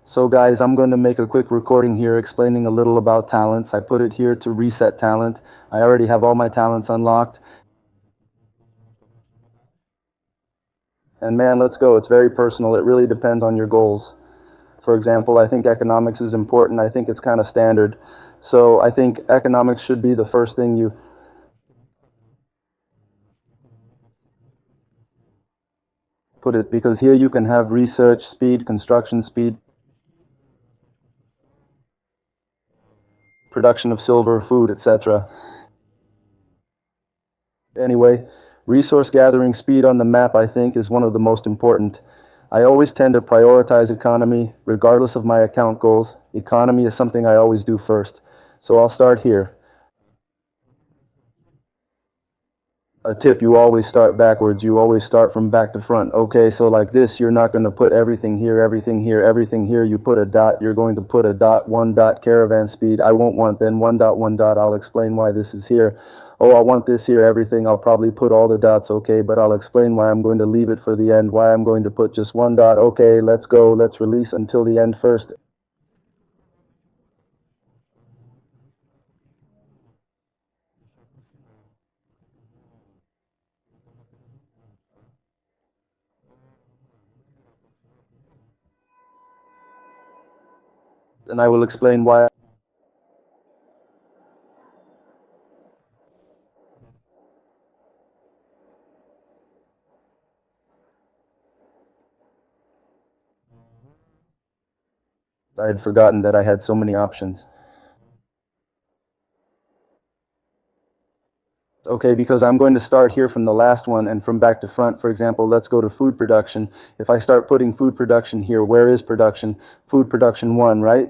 So guys, I'm going to make a quick recording here explaining a little about talents. I put it here to reset talent. I already have all my talents unlocked. And man, let's go. It's very personal. It really depends on your goals. For example, I think economics is important. I think it's kind of standard. So I think economics should be the first thing you put it, because here you can have research speed, construction speed, production of silver, food, etc. Anyway, resource gathering speed on the map, I think, is one of the most important. I always tend to prioritize economy, regardless of my account goals. Economy is something I always do first. So I'll start here. A tip, you always start backwards. You always start from back to front. Okay, so like this, you're not going to put everything here, everything here, everything here. You put a dot, you're going to put a dot, one dot caravan speed. I won't want then one dot, one dot. I'll explain why this is here. Oh, I want this here, everything. I'll probably put all the dots, okay, but I'll explain why I'm going to leave it for the end, why I'm going to put just one dot. Okay, let's go. Let's release until the end first. And I will explain why I had forgotten that I had so many options. Okay, because I'm going to start here from the last one and from back to front. For example, let's go to food production. If I start putting food production here, where is production? Food production 1, right?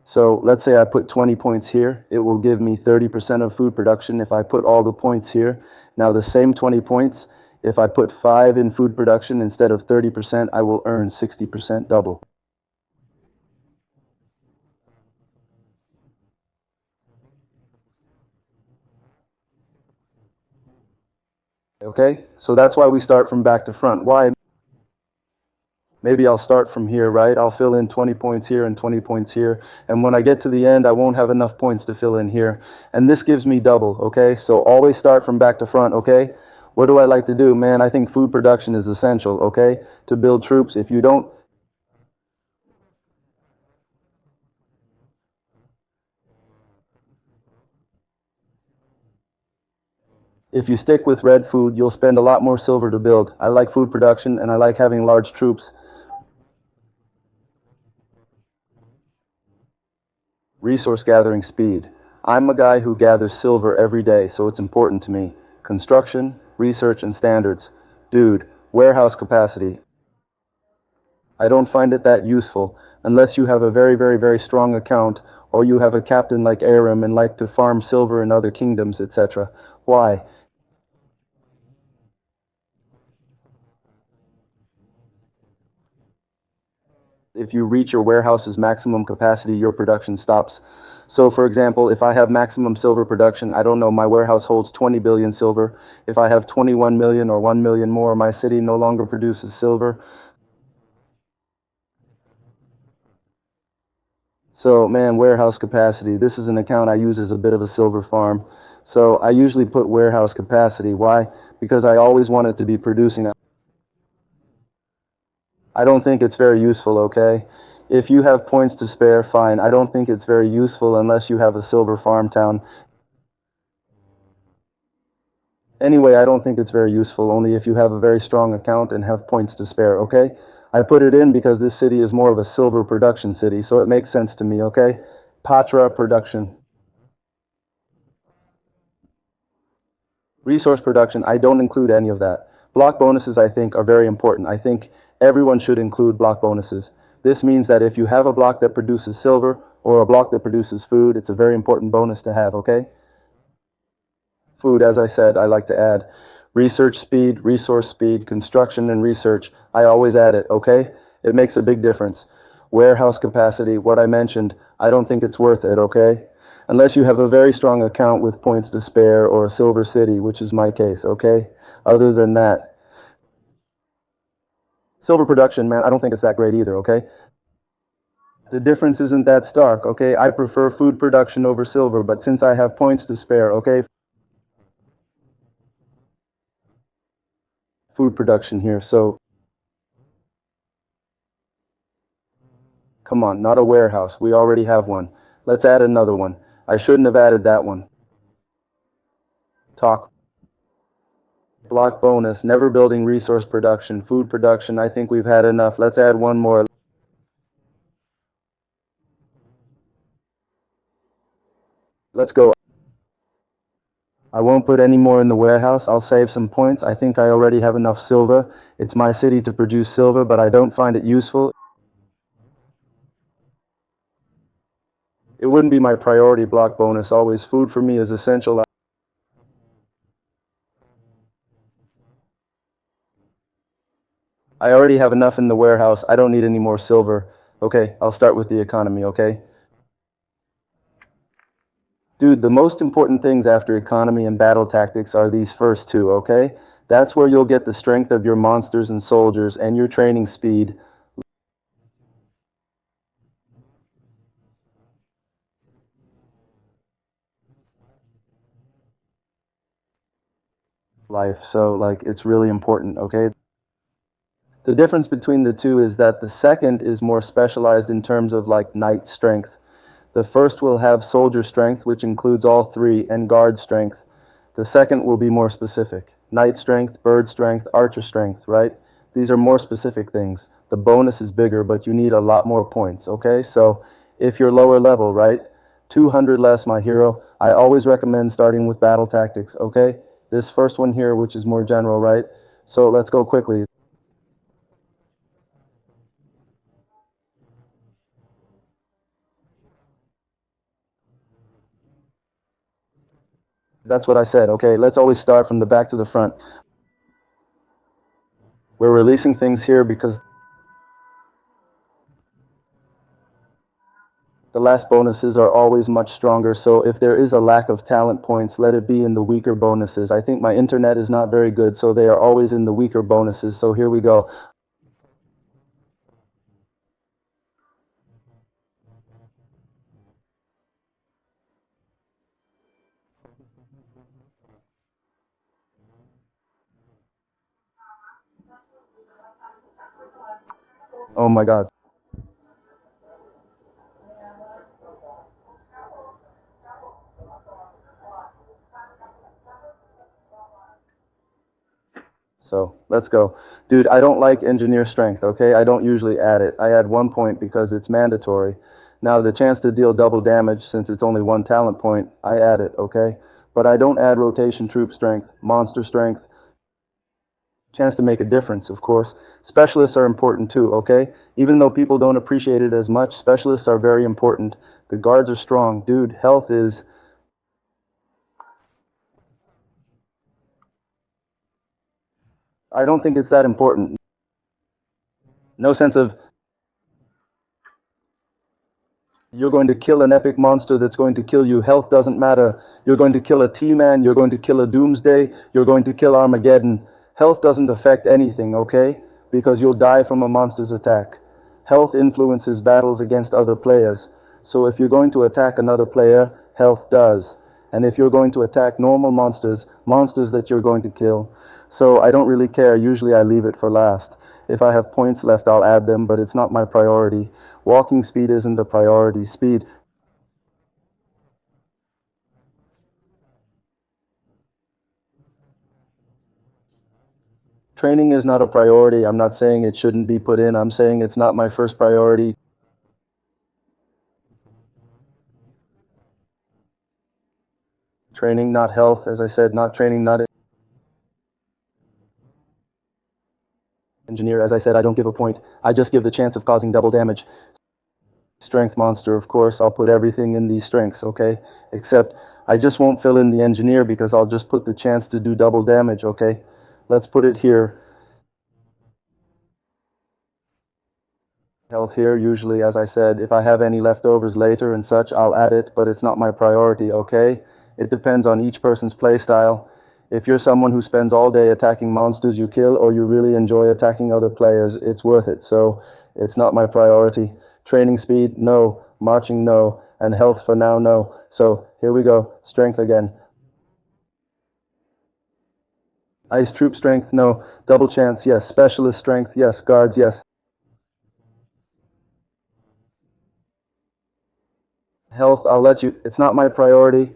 So let's say I put 20 points here. It will give me 30% of food production if I put all the points here. Now the same 20 points, if I put 5 in food production instead of 30%, I will earn 60% double. Okay, so that's why we start from back to front. Why? Maybe I'll start from here, right? I'll fill in 20 points here and 20 points here. And when I get to the end, I won't have enough points to fill in here. And this gives me double, okay? So always start from back to front, okay? What do I like to do? Man, I think food production is essential, okay? To build troops. If you don't, if you stick with red food, you'll spend a lot more silver to build. I like food production and I like having large troops. Resource gathering speed. I'm a guy who gathers silver every day, so it's important to me. Construction, research, and standards. Dude, warehouse capacity. I don't find it that useful unless you have a very, very, very strong account or you have a captain like Aram and like to farm silver in other kingdoms, etc. Why? If you reach your warehouse's maximum capacity, your production stops. So for example, if I have maximum silver production, I don't know, my warehouse holds 20 billion silver. If I have 21 million or 1 million more, my city no longer produces silver. So man, warehouse capacity, this is an account I use as a bit of a silver farm. So I usually put warehouse capacity. Why? Because I always want it to be producing. I don't think it's very useful, okay? If you have points to spare, fine. I don't think it's very useful unless you have a silver farm town. Anyway, I don't think it's very useful, only if you have a very strong account and have points to spare, okay? I put it in because this city is more of a silver production city, so it makes sense to me, okay? Patra production. Resource production, I don't include any of that. Block bonuses, I think, are very important. I think everyone should include block bonuses. This means that if you have a block that produces silver or a block that produces food, it's a very important bonus to have, okay? Food, as I said, I like to add research speed, resource speed, construction, and research. I always add it, okay? It makes a big difference. Warehouse capacity, what I mentioned, I don't think it's worth it, okay? Unless you have a very strong account with points to spare or a silver city, which is my case, okay? Other than that, silver production, man, I don't think it's that great either, okay? The difference isn't that stark, okay? I prefer food production over silver, but since I have points to spare, okay? Food production here, so come on, not a warehouse. We already have one. Let's add another one. I shouldn't have added that one. Talk. Block bonus, never building resource production, food production. I think we've had enough. Let's add one more. Let's go. I won't put any more in the warehouse. I'll save some points. I think I already have enough silver. It's my city to produce silver, but I don't find it useful. It wouldn't be my priority block bonus. Always food for me is essential. I already have enough in the warehouse. I don't need any more silver. Okay, I'll start with the economy, okay? Dude, the most important things after economy and battle tactics are these first two, okay? That's where you'll get the strength of your monsters and soldiers and your training speed. Life, so like it's really important, okay? The difference between the two is that the second is more specialized in terms of like knight strength. The first will have soldier strength, which includes all three, and guard strength. The second will be more specific. Knight strength, bird strength, archer strength, right? These are more specific things. The bonus is bigger, but you need a lot more points, okay? So if you're lower level, right? 200 less, my hero. I always recommend starting with battle tactics, okay? This first one here, which is more general, right? So let's go quickly. That's what I said, okay? Let's always start from the back to the front. We're releasing things here because the last bonuses are always much stronger, so if there is a lack of talent points, let it be in the weaker bonuses. I think my internet is not very good, so they are always in the weaker bonuses, so here we go. Oh my god. So let's go. Dude, I don't like engineer strength, okay? I don't usually add it. I add 1 point because it's mandatory. Now, the chance to deal double damage, since it's only one talent point, I add it, okay? But I don't add rotation troop strength, monster strength, chance to make a difference, of course. Specialists are important too, okay? Even though people don't appreciate it as much, specialists are very important. The guards are strong. Dude, health is... I don't think it's that important. No sense of you're going to kill an epic monster that's going to kill you. Health doesn't matter. You're going to kill a T-Man. You're going to kill a Doomsday. You're going to kill Armageddon. Health doesn't affect anything, okay? Because you'll die from a monster's attack. Health influences battles against other players. So if you're going to attack another player, health does. And if you're going to attack normal monsters, monsters that you're going to kill. So I don't really care. Usually I leave it for last. If I have points left, I'll add them, but it's not my priority. Walking speed isn't a priority. Speed. Training is not a priority. I'm not saying it shouldn't be put in. I'm saying it's not my first priority. Training, not health. As I said, not training, not engineer. As I said, I don't give a point. I just give the chance of causing double damage. Strength monster, of course. I'll put everything in these strengths, okay? Except I just won't fill in the engineer because I'll just put the chance to do double damage, okay? Let's put it here. Health here, usually, as I said, if I have any leftovers later and such, I'll add it, but it's not my priority, okay? It depends on each person's playstyle. If you're someone who spends all day attacking monsters you kill, or you really enjoy attacking other players, it's worth it. So it's not my priority. Training speed, no. Marching, no. And health for now, no. So here we go. Strength again. Ice troop strength, no. Double chance, yes. Specialist strength, yes. Guards, yes. Health, I'll let you. It's not my priority.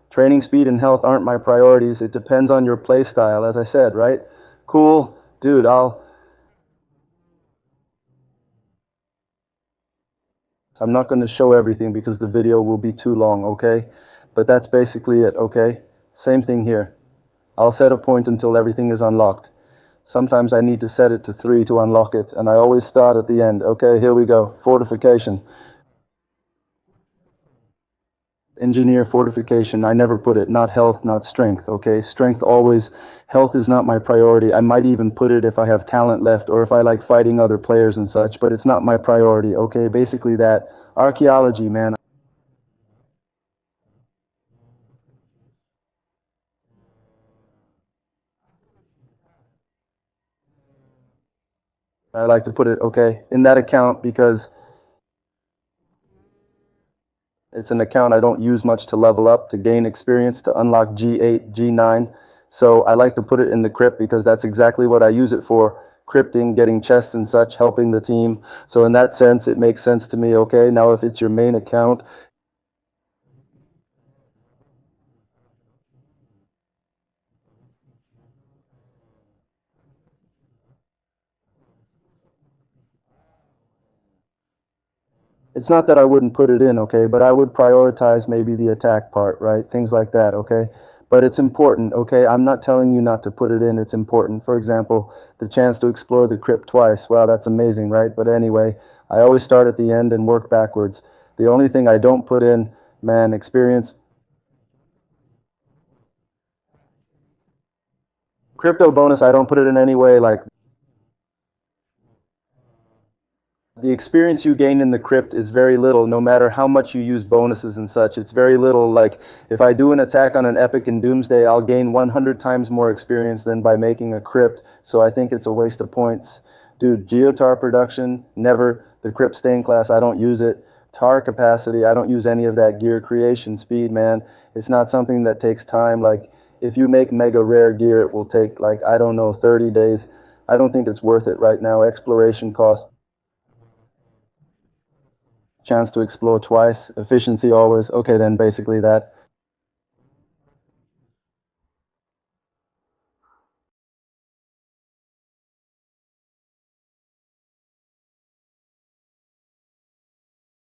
Training speed and health aren't my priorities. It depends on your play style, as I said, right? Cool. Dude, I'm not going to show everything because the video will be too long, okay? But that's basically it, okay? Same thing here. I'll set a point until everything is unlocked. Sometimes I need to set it to 3 to unlock it, and I always start at the end. Okay, here we go. Fortification. Engineer fortification. I never put it. Not health, not strength, okay? Strength always. Health is not my priority. I might even put it if I have talent left or if I like fighting other players and such, but it's not my priority, okay? Basically that. Archaeology, man. I like to put it, okay, in that account because it's an account I don't use much to level up, to gain experience, to unlock G8, G9. So I like to put it in the crypt because that's exactly what I use it for. Crypting, getting chests and such, helping the team. So in that sense, it makes sense to me, okay? Now if it's your main account, it's not that I wouldn't put it in, okay, but I would prioritize maybe the attack part, right? Things like that, okay? But it's important, okay? I'm not telling you not to put it in. It's important. For example, the chance to explore the crypt twice. Wow, that's amazing, right? But anyway, I always start at the end and work backwards. The only thing I don't put in, man, experience. Crypto bonus, I don't put it in any way. Like the experience you gain in the crypt is very little, no matter how much you use bonuses and such. It's very little. Like, if I do an attack on an epic in Doomsday, I'll gain 100 times more experience than by making a crypt. So I think it's a waste of points. Dude, Geotar production, never. The crypt stain class, I don't use it. Tar capacity, I don't use any of that. Gear creation speed, man. It's not something that takes time. Like, if you make mega rare gear, it will take, like, I don't know, 30 days. I don't think it's worth it right now. Exploration cost. Chance to explore twice. Efficiency always. Okay, then basically that.